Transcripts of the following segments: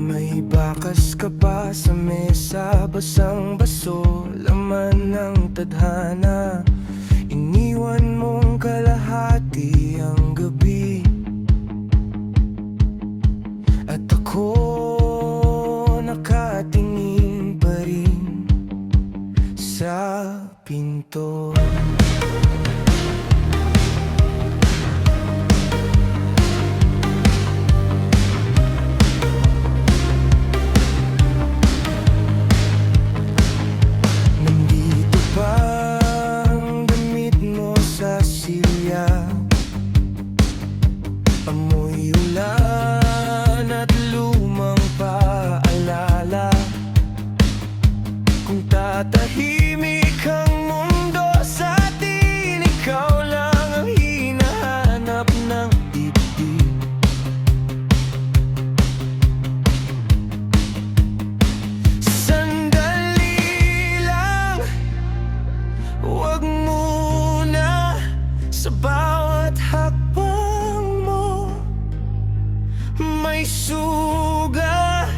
May bakas ka pa sa mesa, basang baso, laman ng tadhana. Iniwan mong kalahati ang gabi, at ako nakatingin pa rin sa pinto. Nandito pa ang damit mo sa silya, amoy ulan at lumang paalala. Kung tatahimik ang mundo sa atin, ikaw lang ang hinahanap ng dibdib. Sandali lang, huwag muna. Sa bawat hakbang mo may sugat.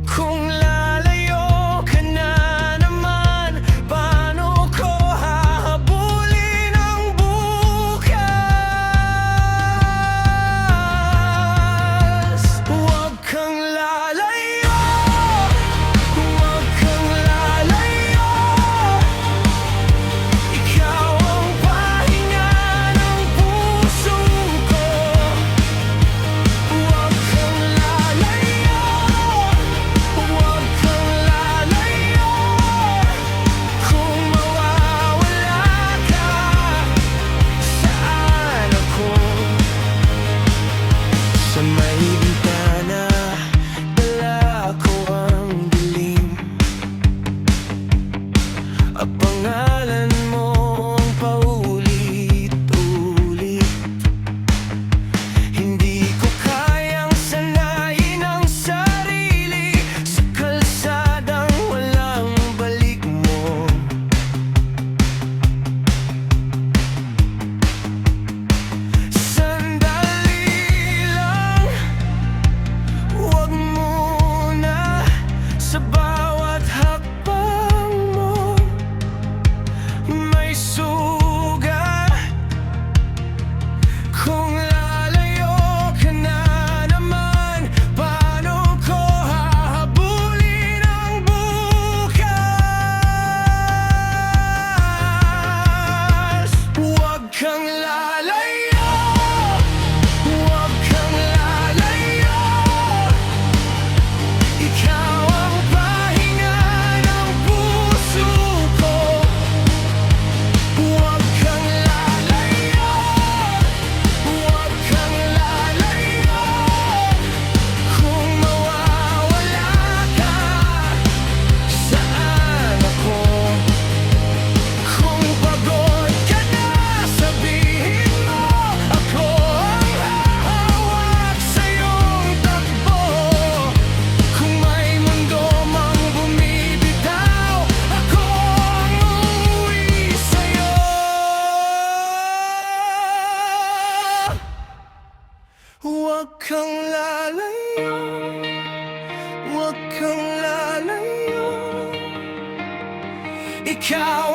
Kung lalayo ka na naman, paano ko hahabulin ang bukas? Huwag kang lalayo, huwag kang lalayo. Ikaw ang pahinga ng puso ko. Huwag kang lalayo, huwag kang lalayo. Kung mawawala ka, saan ako? Sa may bintana, dala ko ang dilim, at pangalan mo ang paulit-ulit. Hindi ko kayang sanayin ang sarili sa kalsadang walang balik mo. Sandali lang, huwag muna. Sa bawat hakbang mo may sugat. Kung lalayo ka na naman, paano ko hahabulin ang bukas? Huwag kang lalayo, huwag kang lalayo. Ikaw ang pahinga ng puso ko. Huwag kang lalayo, huwag kang lalayo. Kung mawawala ka, saan ako? Kung pagod ka na, sabihin mo, ako ang hahawak sa iyong takbo. Kung may mundo mang bumibitaw, ako ang uuwi sa'yo. Huwag kang lalayo, huwag kang lalayo. Ikaw